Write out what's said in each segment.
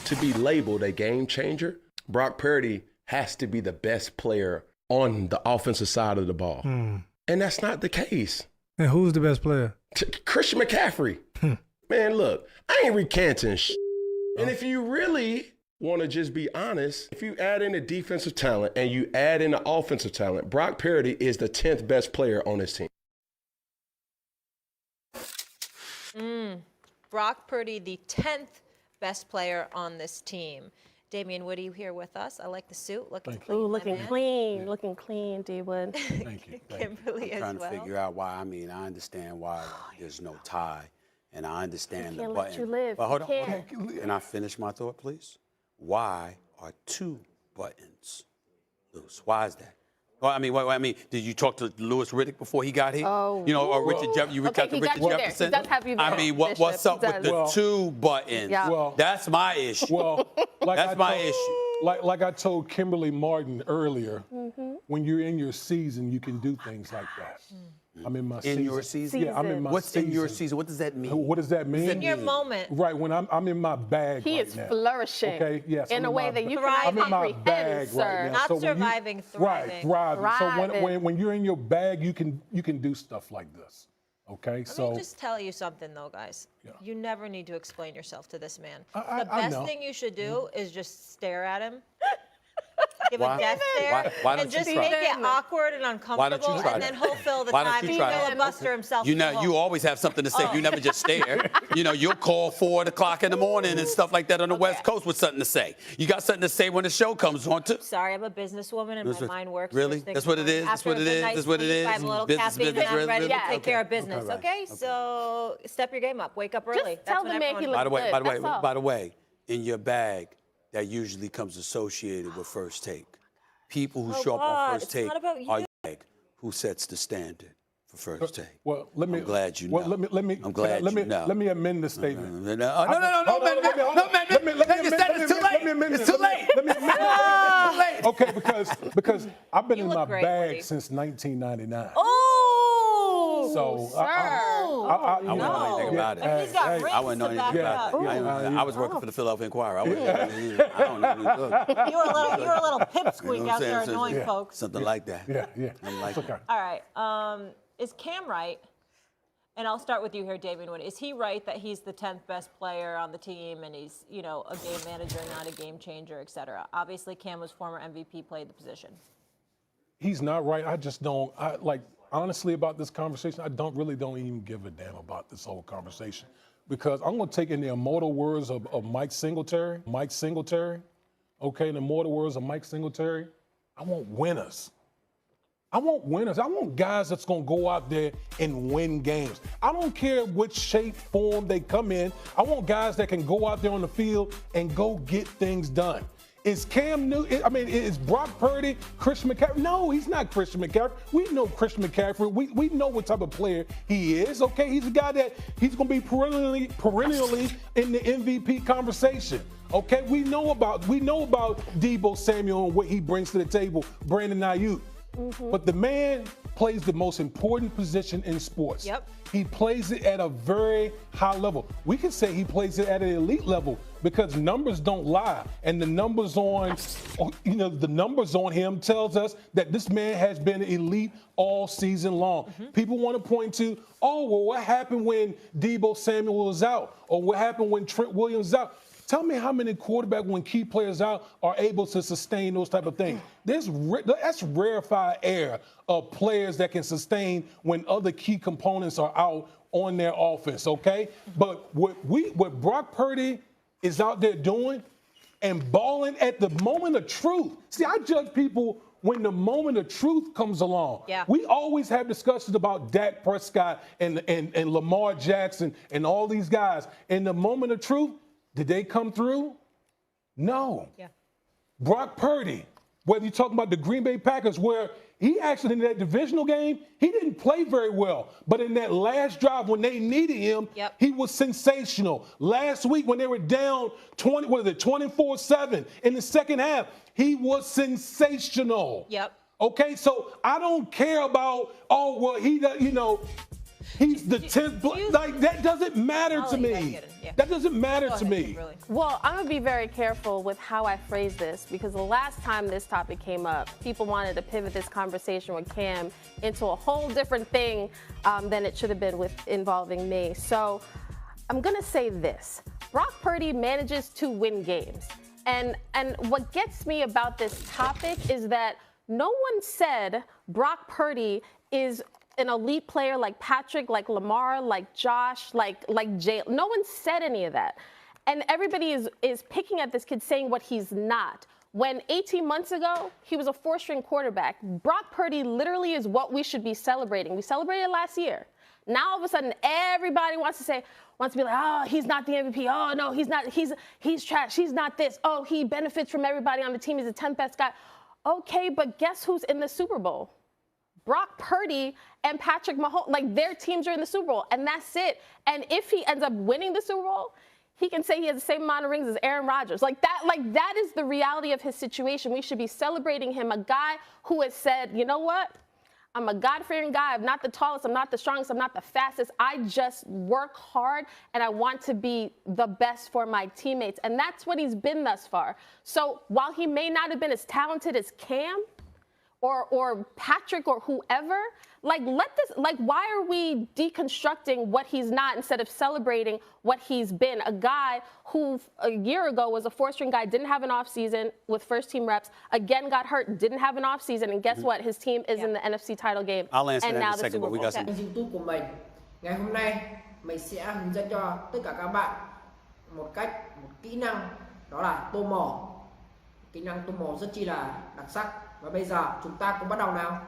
to be labeled a game changer, Brock Purdy has to be the best player on the offensive side of the ball. And that's not the case. And who's the best player? Christian McCaffrey. Man, look, I ain't recanting And if you really want to just be honest, if you add in the defensive talent and you add in the offensive talent, Brock Purdy is the 10th best player on his team. Brock Purdy, the 10th best player on this team. Damian Woody here with us. I like the suit. Looking clean. Ooh, looking clean. Looking clean, D-Wood. Thank you. Kimberly as well. I'm trying to figure out why. I mean, I understand why there's no tie, and I understand the Can't button. let you live. But hold on. Can't. Can I finish my thought, please? Why are 2 buttons loose? Why is that? Well, I mean, did you talk to Louis Riddick before he got here? Oh. You know, or Richard Jefferson? You got to Richard Jefferson? He does have you there. I mean, what's up with the 2 buttons? Yeah. Well, That's my issue. Well, like That's my issue. Like I told Kimberly Martin earlier, when you're in your season, you can do things like that. I'm in my season. In your season? Yeah, I'm in my What's season. in your season? What does that mean? What does that mean? In your moment. Right, when I'm in my bag He right is now. flourishing. Okay, yes. In I'm a way that you Thriving. cannot I'm in my comprehend, bag sir. right now. Not So when surviving, thriving. Right, thriving. So Thriving. when you're in your bag, you can do stuff like this. Okay, Let me just tell you something, though, guys. Yeah. You never need to explain yourself to this man. I The best know. thing you should do is just stare at him. Give Why- a death stare why don't and you just try? make it awkward and uncomfortable, try and that? then he'll fill the Why don't time. you He try that? filibuster himself. You to know, the you vote. always have something to say. You never just stare. You know, you'll call 4 o'clock in the morning and stuff like that on the West Coast with something to say. You got something to say when the show comes on, too. Sorry, I'm a businesswoman and my mind works. Really? first thing That's in what the it morning. is? That's After what a it good is? night's That's what it sleep, is? I have a little Business, caffeine business, and I'm ready to business. take care of Okay, business, right. okay? So step your game up. Wake up early. tell That's the when man he everyone- looks good. That's all. By the way, in your bag, that usually comes associated with First Take. People who show up on God, First it's Take not about are you. your bag. Who sets the standard for First Take? Well, let me. I'm glad you know. Well, let me. I'm glad let me, you know. Let me amend the statement. No, Hold on, let me It's too late. It's too late. Let me amend it. Too late. Okay, because I've been You in look my great, bag Woody. since 1999. Oh! So I wouldn't know anything about it. And he's got rings I wouldn't know to anything back about it it. up. I was working for the Philadelphia Inquirer. I don't know. You were a little pipsqueak You know what out I'm there saying? annoying Yeah. folks. Something like that. Yeah. Something like It's that. okay. All right. Is Cam right? And I'll start with you here, David Wood. Is he right that he's the 10th best player on the team and he's, a game manager, not a game changer, et cetera? Obviously, Cam was former MVP, played the position. He's not right. I just don't. Honestly, about this conversation, I don't even give a damn about this whole conversation because I'm going to take in the immortal words of Mike Singletary. Okay, in the immortal words of Mike Singletary, I want winners. I want guys that's going to go out there and win games. I don't care which shape, form they come in. I want guys that can go out there on the field and go get things done. Is Cam Newton, is Brock Purdy Christian McCaffrey? No, he's not Christian McCaffrey. We know Christian McCaffrey. We know what type of player he is, okay? He's a guy that he's going to be perennially in the MVP conversation. Okay, we know about Deebo Samuel and what he brings to the table, Brandon Ayuk. But the man plays the most important position in sports. Yep. He plays it at a very high level. We can say he plays it at an elite level because numbers don't lie. And the numbers on him tells us that this man has been elite all season long. People want to point to, what happened when Deebo Samuel was out? Or what happened when Trent Williams was out? Tell me how many quarterbacks, when key players out, are able to sustain those type of things. That's rarefied air of players that can sustain when other key components are out on their offense, okay? But what Brock Purdy is out there doing and balling at the moment of truth. See, I judge people when the moment of truth comes along. Yeah. We always have discussions about Dak Prescott and Lamar Jackson and all these guys. In the moment of truth, did they come through? No. Yeah. Brock Purdy, whether you're talking about the Green Bay Packers, where he actually, in that divisional game, he didn't play very well. But in that last drive when they needed him, he was sensational. Last week when they were down 24-7 in the second half, he was sensational. Yep. Okay, so I don't care about, he does, He's the 10th. Like, that doesn't matter I'll to let you guys me. get it, yeah. That doesn't matter Go to ahead, me. Kimberly. Well, I'm gonna be very careful with how I phrase this because the last time this topic came up, people wanted to pivot this conversation with Cam into a whole different thing than it should have been with involving me. So I'm gonna say this: Brock Purdy manages to win games, and what gets me about this topic is that no one said Brock Purdy is an elite player like Patrick, like Lamar, like Josh, like Jay. No one said any of that. And everybody is picking at this kid saying what he's not. When 18 months ago, he was a 4-string quarterback. Brock Purdy literally is what we should be celebrating. We celebrated last year. Now all of a sudden everybody wants to be like, oh, he's not the MVP. Oh no, he's not, he's trash. He's not this. Oh, he benefits from everybody on the team. He's the 10th best guy. Okay, but guess who's in the Super Bowl? Brock Purdy and Patrick Mahomes, like their teams are in the Super Bowl, and that's it. And if he ends up winning the Super Bowl, he can say he has the same amount of rings as Aaron Rodgers. Like that is the reality of his situation. We should be celebrating him, a guy who has said, you know what? I'm a God-fearing guy. I'm not the tallest. I'm not the strongest. I'm not the fastest. I just work hard, and I want to be the best for my teammates. And that's what he's been thus far. So while he may not have been as talented as Cam, or Patrick or whoever, why are we deconstructing what he's not instead of celebrating what he's been? A guy who a year ago was a 4-string guy, didn't have an offseason with first-team reps, again got hurt, didn't have an offseason, and guess what? His team is in the NFC title game. I'll answer and that in now a the second, Super but we Bowl. got some. Kênh YouTube của mình. Ngày hôm nay mình sẽ hướng dẫn cho tất cả các bạn một kỹ năng, đó là tô màu. Kỹ năng tô màu rất chi là đặc sắc. Và bây giờ chúng ta cùng bắt đầu nào.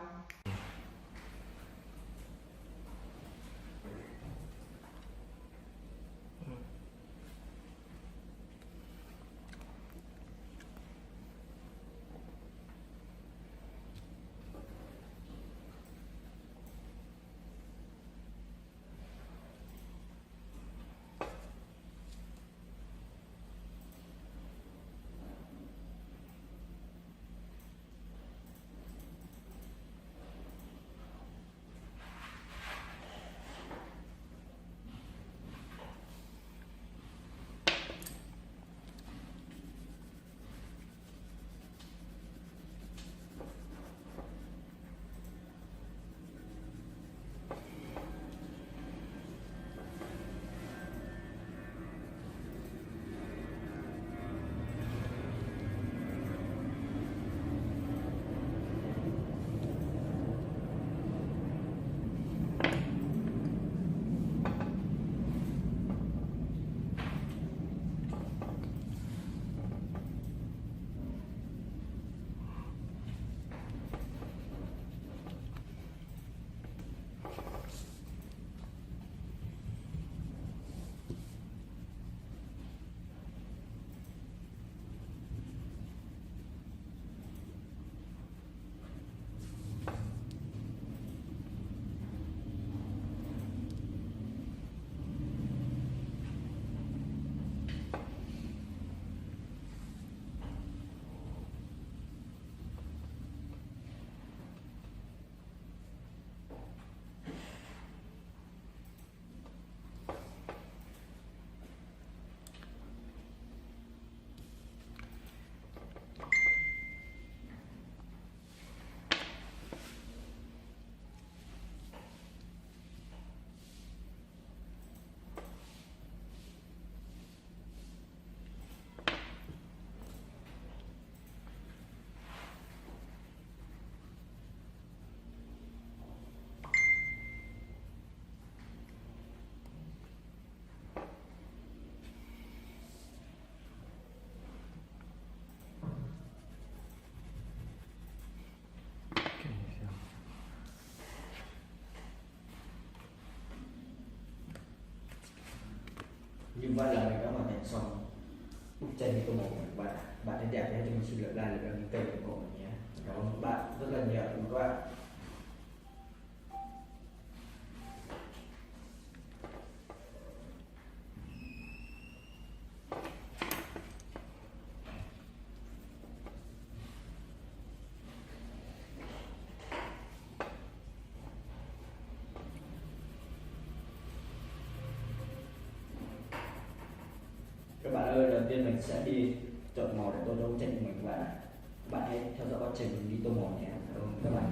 Như vậy là mình đã hoàn thành xong bức tranh tô màu của bạn. Bạn thấy đẹp nhé, cho mình xin lỗi like và đăng ký kênh của mình nhé. Cảm ơn các bạn rất là nhiều các bạn. đầu tiên mình sẽ đi chọn màu để tô dấu chân của mình và bạn hãy theo dõi quá trình mình đi tô màu nhé. Cảm ơn các bạn.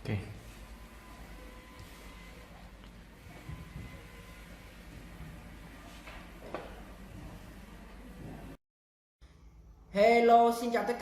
Okay. Hello, xin chào tất cả